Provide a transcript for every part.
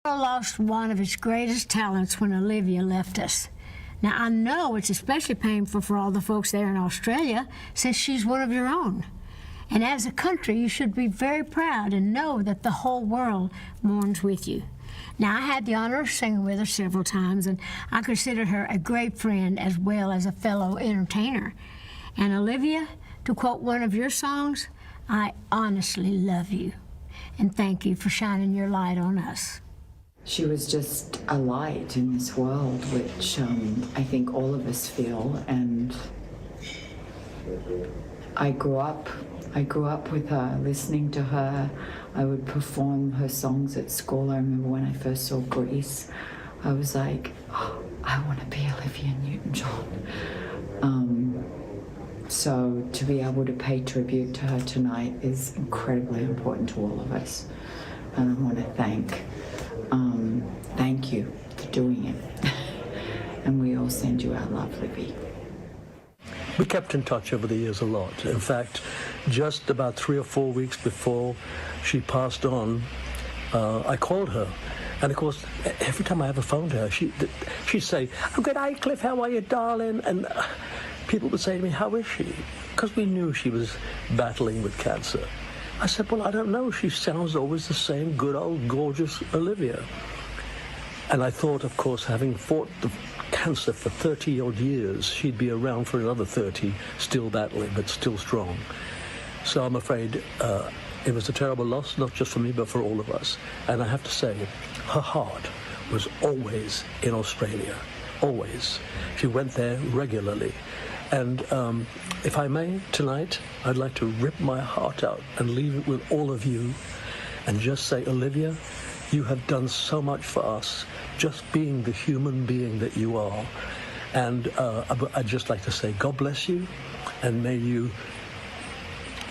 Lost one of its greatest talents when Olivia left us. Now, I know it's especially painful for all the folks there in Australia, since she's one of your own. And as a country, you should be very proud and know that the whole world mourns with you. Now, I had the honor of singing with her several times, and I consider her a great friend as well as a fellow entertainer. And Olivia, to quote one of your songs, I honestly love you. And thank you for shining your light on us. She was just a light in this world, which I think all of us feel. And I grew up with her, listening to her. I would perform her songs at school. I remember when I first saw Grease, I was like, oh, I want to be Olivia Newton-John. So to be able to pay tribute to her tonight is incredibly important to all of us. And I want to thank you for doing it. And we all send you our love, Libby. We kept in touch over the years a lot. In fact, just about 3 or 4 weeks before she passed on, I called her. And of course, every time I ever phoned her, she'd say, "Oh, good night, Cliff, how are you, darling?" And people would say to me, "How is she?" Because we knew she was battling with cancer. I said, "Well, I don't know. She sounds always the same good old gorgeous Olivia." And I thought, of course, having fought the cancer for 30-odd years, she'd be around for another 30, still battling, but still strong. So I'm afraid it was a terrible loss, not just for me, but for all of us. And I have to say, her heart was always in Australia, always. She went there regularly. And if I may, tonight, I'd like to rip my heart out and leave it with all of you and just say, Olivia, you have done so much for us, just being the human being that you are. And I'd just like to say, God bless you, and may you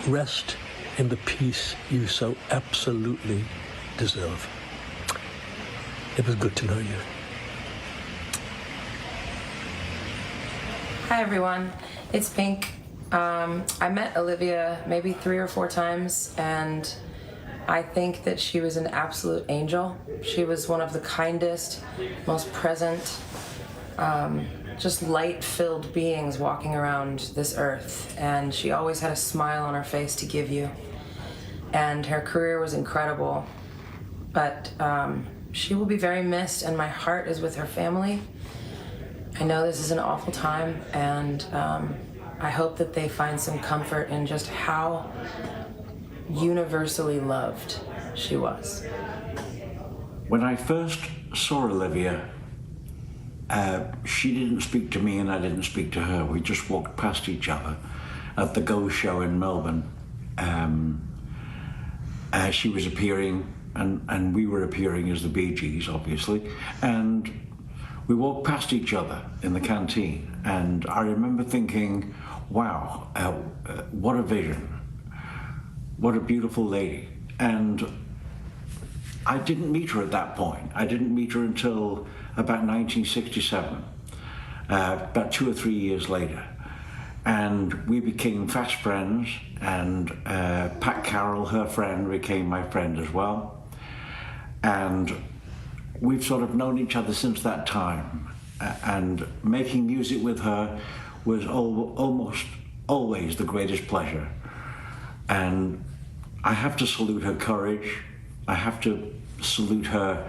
rest in the peace you so absolutely deserve. It was good to know you. Hi everyone, it's Pink. I met Olivia maybe 3 or 4 times, and I think that she was an absolute angel. She was one of the kindest, most present, just light-filled beings walking around this earth, and she always had a smile on her face to give you. And her career was incredible, but she will be very missed, and my heart is with her family. I know this is an awful time, and I hope that they find some comfort in just how universally loved she was. When I first saw Olivia, she didn't speak to me and I didn't speak to her. We just walked past each other at the Go Show in Melbourne. She was appearing, and we were appearing as the Bee Gees, obviously, and we walked past each other in the canteen, and I remember thinking, wow, what a vision. What a beautiful lady. And I didn't meet her at that point. I didn't meet her until about 1967, about 2 or 3 years later. And we became fast friends, and Pat Carroll, her friend, became my friend as well. And we've sort of known each other since that time. And making music with her was almost always the greatest pleasure. And I have to salute her courage. I have to salute her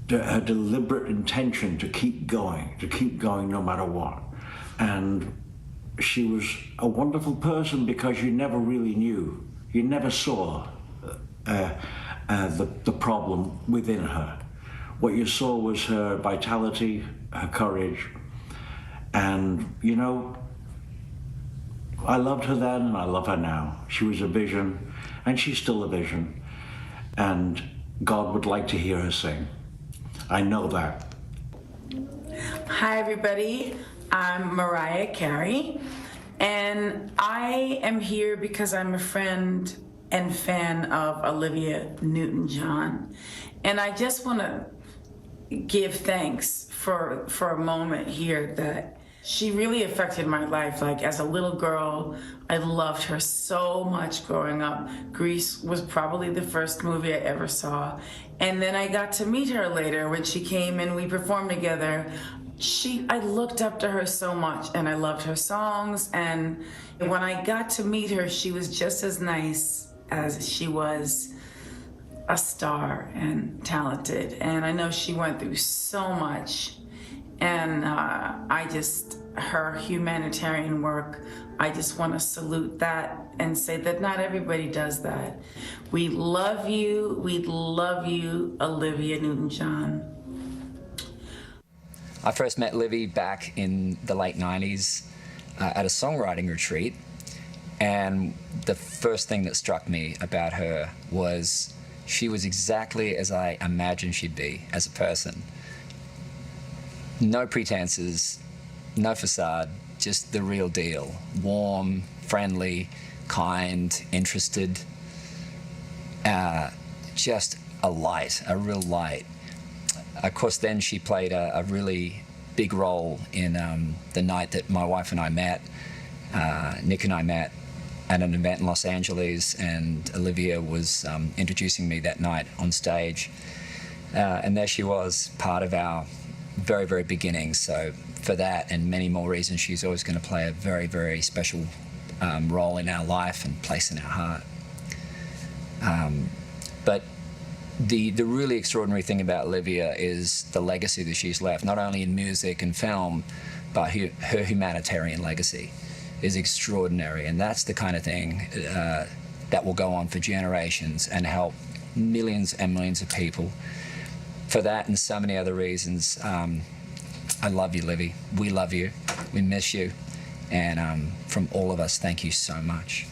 deliberate intention to keep going no matter what. And she was a wonderful person because you never really knew, you never saw the problem within her. What you saw was her vitality, her courage, and you know, I loved her then and I love her now. She was a vision, and she's still a vision, and God would like to hear her sing. I know that. Hi everybody, I'm Mariah Carey, and I am here because I'm a friend and fan of Olivia Newton-John, and I just want to give thanks for a moment here that She really affected my life. Like, as a little girl, I loved her so much growing up. Grease was probably the first movie I ever saw. And then I got to meet her later when she came and we performed together. I looked up to her so much, and I loved her songs. And when I got to meet her, she was just as nice as she was a star and talented. And I know she went through so much. And her humanitarian work, I just want to salute that and say that not everybody does that. We love you, Olivia Newton-John. I first met Livy back in the late 90s at a songwriting retreat, and the first thing that struck me about her was she was exactly as I imagined she'd be as a person. No pretenses, no facade, just the real deal. Warm, friendly, kind, interested. Just a light, a real light. Of course, then she played a really big role in the night that my wife and I met. Nick and I met at an event in Los Angeles, and Olivia was introducing me that night on stage. And there she was, part of our very, very beginning. So for that and many more reasons, she's always going to play a very, very special role in our life and place in our heart. But the really extraordinary thing about Olivia is the legacy that she's left, not only in music and film, but her humanitarian legacy is extraordinary. And that's the kind of thing that will go on for generations and help millions and millions of people. For that and so many other reasons, I love you, Livy. We love you. We miss you. And from all of us, thank you so much.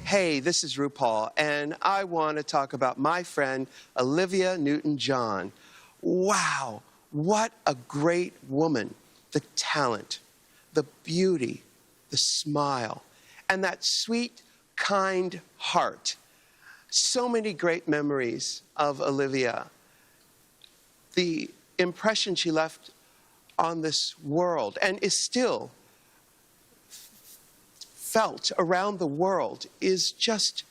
Hey, this is RuPaul, and I want to talk about my friend, Olivia Newton-John. Wow, what a great woman. The talent, the beauty, the smile, and that sweet, kind heart. So many great memories of Olivia. The impression she left on this world and is still felt around the world is just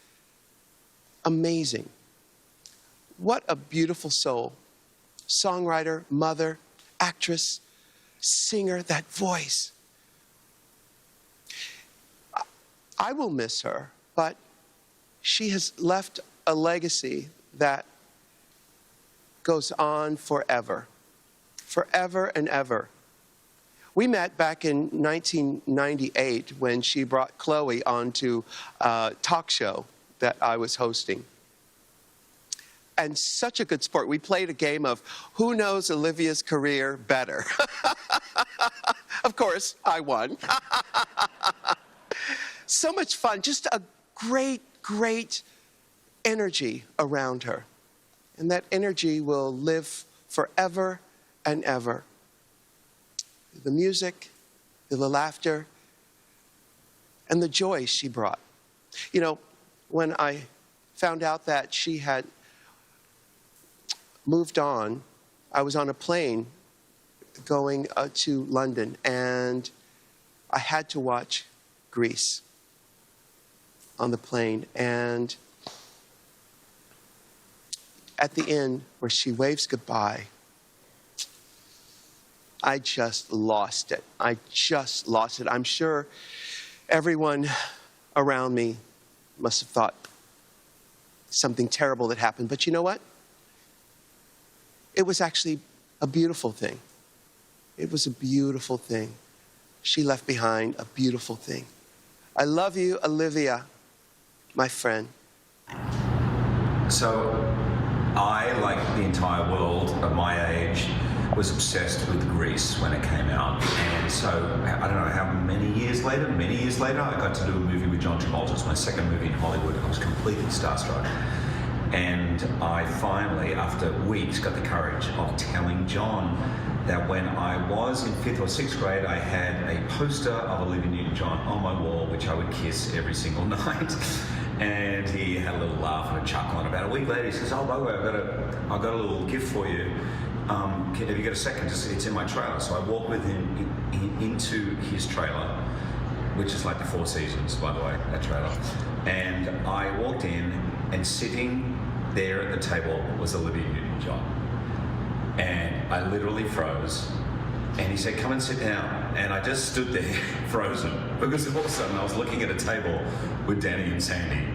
amazing. What a beautiful soul. Songwriter, mother, actress, singer, that voice. I will miss her, but she has left a legacy that goes on forever, forever and ever. We met back in 1998 when she brought Chloe onto a talk show that I was hosting. And such a good sport. We played a game of who knows Olivia's career better. Of course, I won. So much fun, just a great, great energy around her. And that energy will live forever and ever. The music, the laughter, and the joy she brought. You know, when I found out that she had moved on, I was on a plane going to London, and I had to watch Grease on the plane. And at the end, where she waves goodbye, I just lost it. I just lost it. I'm sure everyone around me must have thought something terrible had happened. But you know what? It was actually a beautiful thing. It was a beautiful thing. She left behind a beautiful thing. I love you, Olivia, my friend. So I, like the entire world of my age, was obsessed with Grease when it came out. And so, I don't know how many years later, I got to do a movie with John Travolta. It was my second movie in Hollywood. I was completely starstruck. And I finally, after weeks, got the courage of telling John that when I was in 5th or 6th grade, I had a poster of Olivia Newton-John on my wall, which I would kiss every single night. And he had a little laugh and a chuckle, and about a week later he says, "Oh, by the way, I've got a little gift for you. Have you got a second? It's in my trailer." So I walked with him into his trailer, which is like the Four Seasons, by the way, that trailer. And I walked in, and sitting there at the table was Olivia Newton-John. And I literally froze. And he said, "Come and sit down." And I just stood there frozen, because all of a sudden I was looking at a table with Danny and Sandy.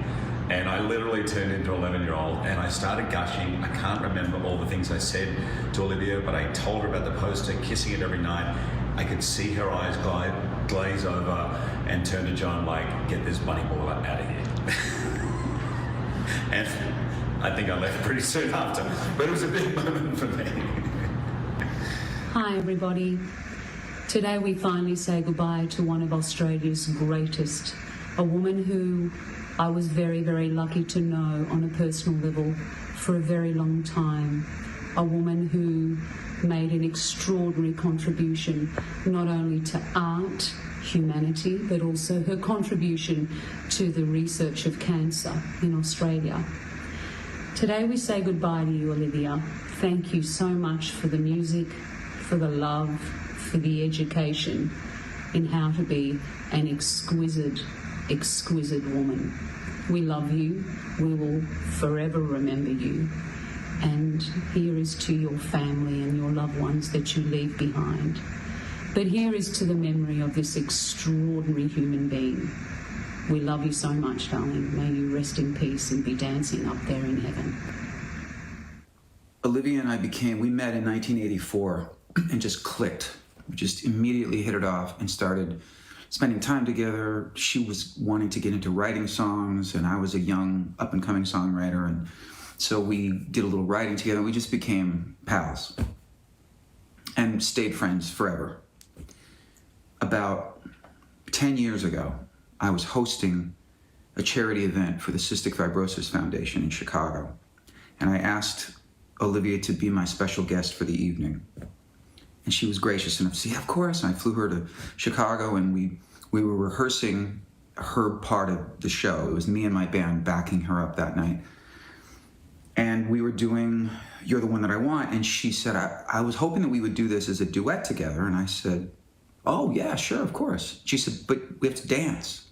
And I literally turned into an 11-year-old, and I started gushing. I can't remember all the things I said to Olivia, but I told her about the poster, kissing it every night. I could see her eyes glaze over, and turn to John like, "Get this bunny ball out of here." And I think I left pretty soon after, but it was a big moment for me. Hi everybody. Today we finally say goodbye to one of Australia's greatest, a woman who I was very, very lucky to know on a personal level for a very long time. A woman who made an extraordinary contribution not only to art, humanity, but also her contribution to the research of cancer in Australia. Today we say goodbye to you, Olivia. Thank you so much for the music, for the love, for the education in how to be an exquisite, exquisite woman. We love you. We will forever remember you. And here is to your family and your loved ones that you leave behind. But here is to the memory of this extraordinary human being. We love you so much, darling. May you rest in peace and be dancing up there in heaven. Olivia and I we met in 1984 and just clicked. We just immediately hit it off and started spending time together. She was wanting to get into writing songs, and I was a young up-and-coming songwriter, and so we did a little writing together. We just became pals and stayed friends forever. About 10 years ago, I was hosting a charity event for the Cystic Fibrosis Foundation in Chicago, and I asked Olivia to be my special guest for the evening. And she was gracious enough to say, "Yeah, of course." And I flew her to Chicago, and we were rehearsing her part of the show. It was me and my band backing her up that night. And we were doing You're the One That I Want. And she said, I was hoping that we would do this as a duet together. And I said, "Oh, yeah, sure, of course." She said, "But we have to dance."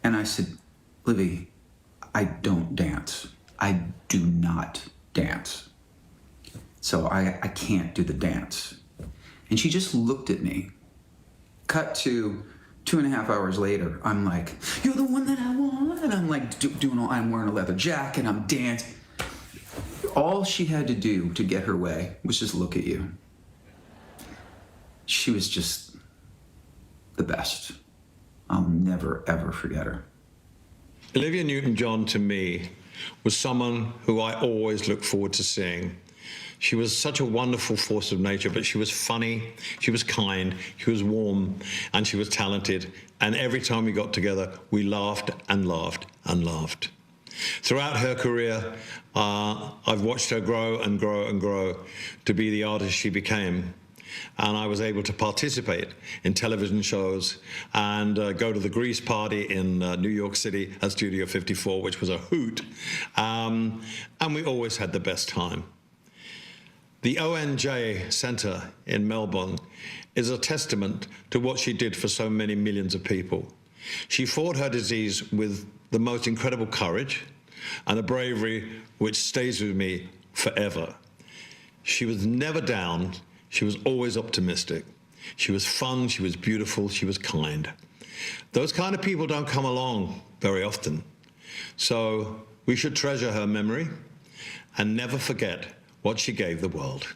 And I said, "Livy, I don't dance. I do not dance. So I can't do the dance." And she just looked at me. Cut to 2.5 hours later, I'm like, "You're the one that I want." And I'm like I'm wearing a leather jacket, I'm dancing. All she had to do to get her way was just look at you. She was just the best. I'll never, ever forget her. Olivia Newton-John, to me, was someone who I always looked forward to seeing. She was such a wonderful force of nature, but she was funny, she was kind, she was warm, and she was talented. And every time we got together, we laughed and laughed and laughed. Throughout her career, I've watched her grow and grow and grow to be the artist she became. And I was able to participate in television shows and go to the Grease party in New York City at Studio 54, which was a hoot. And we always had the best time. The ONJ Centre in Melbourne is a testament to what she did for so many millions of people. She fought her disease with the most incredible courage and a bravery which stays with me forever. She was never down. She was always optimistic. She was fun, she was beautiful, she was kind. Those kind of people don't come along very often. So we should treasure her memory and never forget what she gave the world.